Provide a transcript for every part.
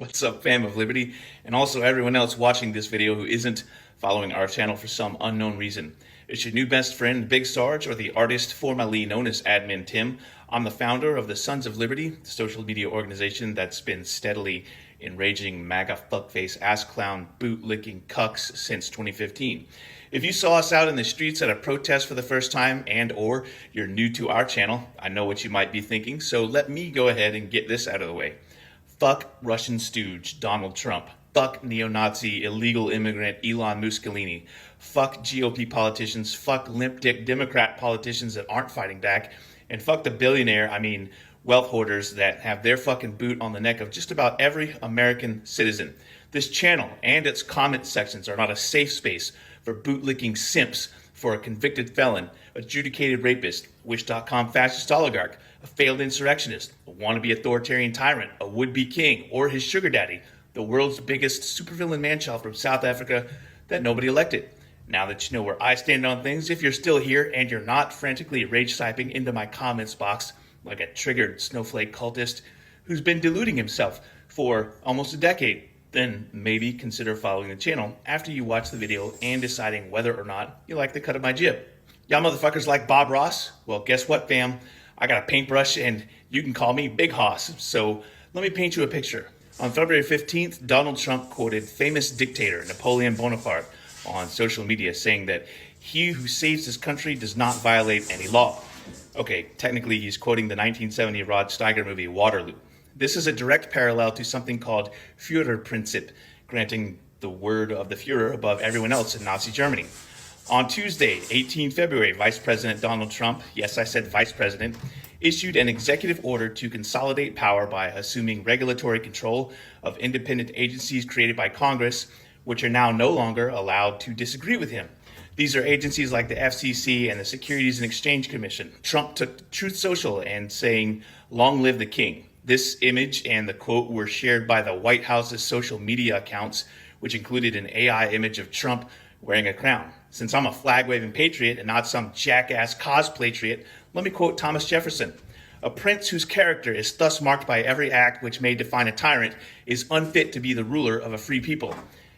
What's up, fam of Liberty, and also everyone else watching this video who isn't following our channel for some unknown reason. It's your new best friend, Big Sarge, or the artist formerly known as Admin Tim. I'm the founder of the Sons of Liberty, the social media organization that's been steadily enraging MAGA fuckface ass clown boot-licking cucks since 2015. If you saw us out in the streets at a protest for the first time and or you're new to our channel, I know what you might be thinking, so let me go ahead and get this out of the way. Fuck Russian stooge Donald Trump. Fuck neo-Nazi illegal immigrant Elon Mussolini. Fuck GOP politicians. Fuck limp dick Democrat politicians that aren't fighting back. And fuck the wealth hoarders that have their fucking boot on the neck of just about every American citizen. This channel and its comment sections are not a safe space for bootlicking simps for a convicted felon, adjudicated rapist, Wish.com fascist oligarch, a failed insurrectionist, a wannabe authoritarian tyrant, a would-be king, or his sugar daddy, the world's biggest supervillain manchild from South Africa that nobody elected. Now that you know where I stand on things, if you're still here and you're not frantically rage-typing into my comments box like a triggered snowflake cultist who's been deluding himself for almost a decade, then maybe consider following the channel after you watch the video and deciding whether or not you like the cut of my jib. Y'all motherfuckers like Bob Ross? Well, guess what, fam? I got a paintbrush and you can call me Big Hoss. So let me paint you a picture. On February 15th, Donald Trump quoted famous dictator Napoleon Bonaparte on social media saying that he who saves his country does not violate any law. Okay, technically he's quoting the 1970 Rod Steiger movie Waterloo. This is a direct parallel to something called Führerprinzip, granting the word of the Führer above everyone else in Nazi Germany. On Tuesday, 18 February, Vice President Donald Trump, yes, I said Vice President, issued an executive order to consolidate power by assuming regulatory control of independent agencies created by Congress, which are now no longer allowed to disagree with him. These are agencies like the FCC and the Securities and Exchange Commission. Trump took Truth Social and saying, "Long live the king." This image and the quote were shared by the White House's social media accounts, which included an AI image of Trump wearing a crown. Since I'm a flag-waving patriot and not some jackass cosplatriot, let me quote Thomas Jefferson. "A prince whose character is thus marked by every act which may define a tyrant is unfit to be the ruler of a free people."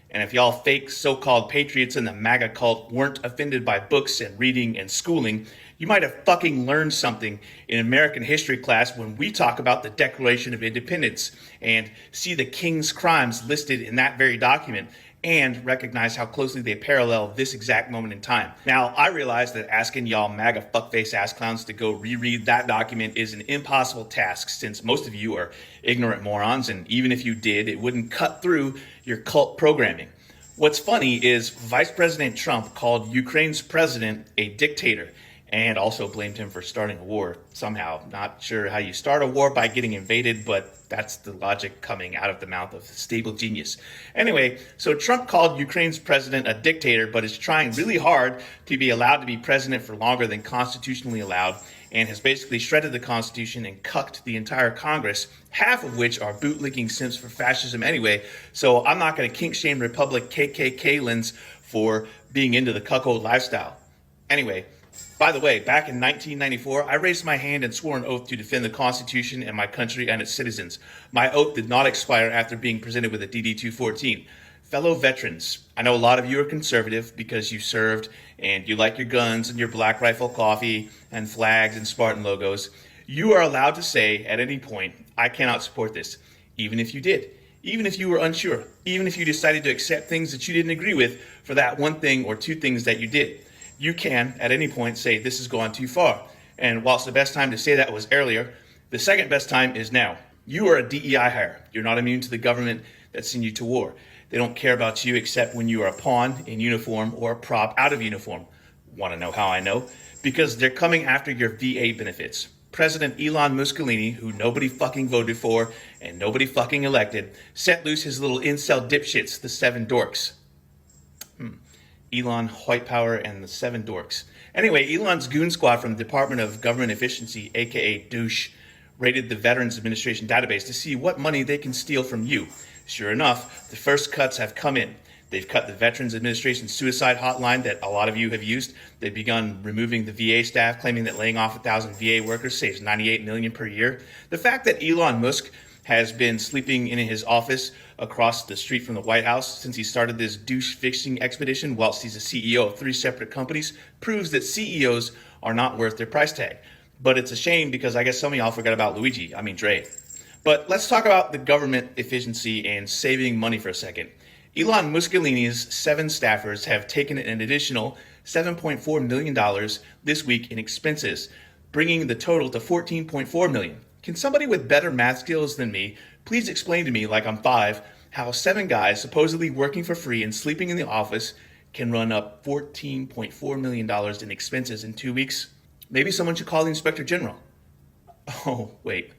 And if y'all fake so-called patriots in the MAGA cult weren't offended by books and reading and schooling, you might have fucking learned something in American history class when we talk about the Declaration of Independence and see the king's crimes listed in that very document and recognize how closely they parallel this exact moment in time. Now, I realize that asking y'all MAGA fuckface ass clowns to go reread that document is an impossible task since most of you are ignorant morons, and even if you did, it wouldn't cut through your cult programming. What's funny is Vice President Trump called Ukraine's president a dictator and also blamed him for starting a war somehow. Not sure how you start a war by getting invaded, but that's the logic coming out of the mouth of a stable genius. Anyway, so Trump called Ukraine's president a dictator, but is trying really hard to be allowed to be president for longer than constitutionally allowed, and has basically shredded the Constitution and cucked the entire Congress, half of which are bootlicking simps for fascism anyway. So I'm not going to kink shame Republic KKK-lins for being into the cuckold lifestyle. Anyway, by the way, back in 1994, I raised my hand and swore an oath to defend the Constitution and my country and its citizens. My oath did not expire after being presented with a DD-214. Fellow veterans, I know a lot of you are conservative because you served and you like your guns and your Black Rifle coffee and flags and Spartan logos. You are allowed to say at any point, "I cannot support this," even if you did. Even if you were unsure, even if you decided to accept things that you didn't agree with for that one thing or two things that you did. You can, at any point, say this has gone too far. And whilst the best time to say that was earlier, the second best time is now. You are a DEI hire. You're not immune to the government that sent you to war. They don't care about you except when you are a pawn in uniform or a prop out of uniform. Want to know how I know? Because they're coming after your VA benefits. President Elon Mussolini, who nobody fucking voted for and nobody fucking elected, set loose his little incel dipshits, the Seven Dorks. Elon, white power, and the Seven Dorks. Anyway, Elon's goon squad from the Department of Government Efficiency, aka douche, raided the Veterans Administration database to see what money they can steal from you. Sure enough, the first cuts have come in. They've cut the Veterans Administration suicide hotline that a lot of you have used. They've begun removing the VA staff, claiming that laying off 1,000 VA workers saves $98 million per year. The fact that Elon Musk has been sleeping in his office across the street from the White House since he started this douche fixing expedition whilst he's a CEO of 3 separate companies proves that CEOs are not worth their price tag. But it's a shame because I guess some of y'all forgot about Dre. But let's talk about the government efficiency and saving money for a second. Elon Mussolini's 7 staffers have taken an additional $7.4 million this week in expenses, bringing the total to $14.4 million. Can somebody with better math skills than me please explain to me, like I'm 5, how 7 guys supposedly working for free and sleeping in the office can run up $14.4 million in expenses in 2 weeks? Maybe someone should call the Inspector General. Oh, wait.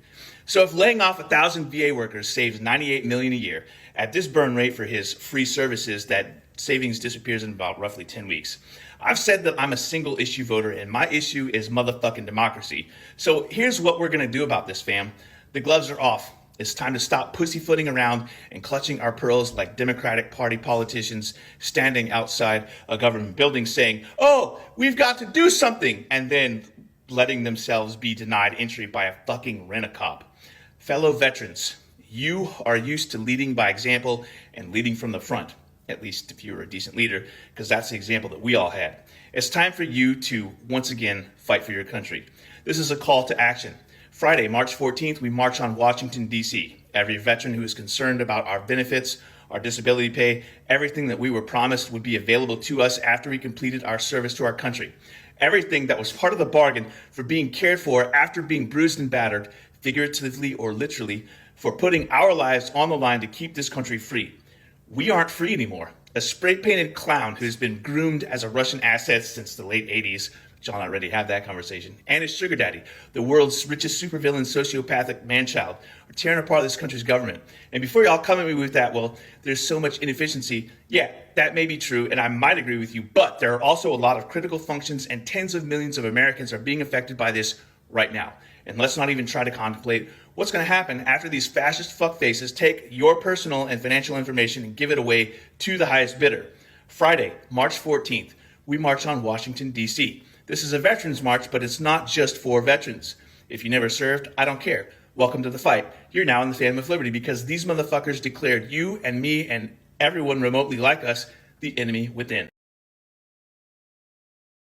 So if laying off 1,000 VA workers saves $98 million a year, at this burn rate for his free services, that savings disappears in about roughly 10 weeks. I've said that I'm a single issue voter and my issue is motherfucking democracy. So here's what we're gonna do about this, fam. The gloves are off. It's time to stop pussyfooting around and clutching our pearls like Democratic Party politicians standing outside a government building saying, oh, we've got to do something, and then letting themselves be denied entry by a fucking rent-a-cop. Fellow veterans, you are used to leading by example and leading from the front, at least if you were a decent leader, because that's the example that we all had. It's time for you to, once again, fight for your country. This is a call to action. Friday, March 14th, we march on Washington, D.C. Every veteran who is concerned about our benefits, our disability pay, everything that we were promised would be available to us after we completed our service to our country. Everything that was part of the bargain for being cared for after being bruised and battered, figuratively or literally, for putting our lives on the line to keep this country free. We aren't free anymore. A spray-painted clown who's been groomed as a Russian asset since the late 80s, John already had that conversation, and his sugar daddy, the world's richest supervillain sociopathic man-child, are tearing apart this country's government. And before y'all come at me with that, well, there's so much inefficiency. Yeah, that may be true, and I might agree with you, but there are also a lot of critical functions, and tens of millions of Americans are being affected by this right now. And let's not even try to contemplate what's going to happen after these fascist fuckfaces take your personal and financial information and give it away to the highest bidder. Friday, March 14th, we march on Washington, D.C. This is a veterans march, but it's not just for veterans. If you never served, I don't care. Welcome to the fight. You're now in the Phantom of Liberty because these motherfuckers declared you and me and everyone remotely like us the enemy within.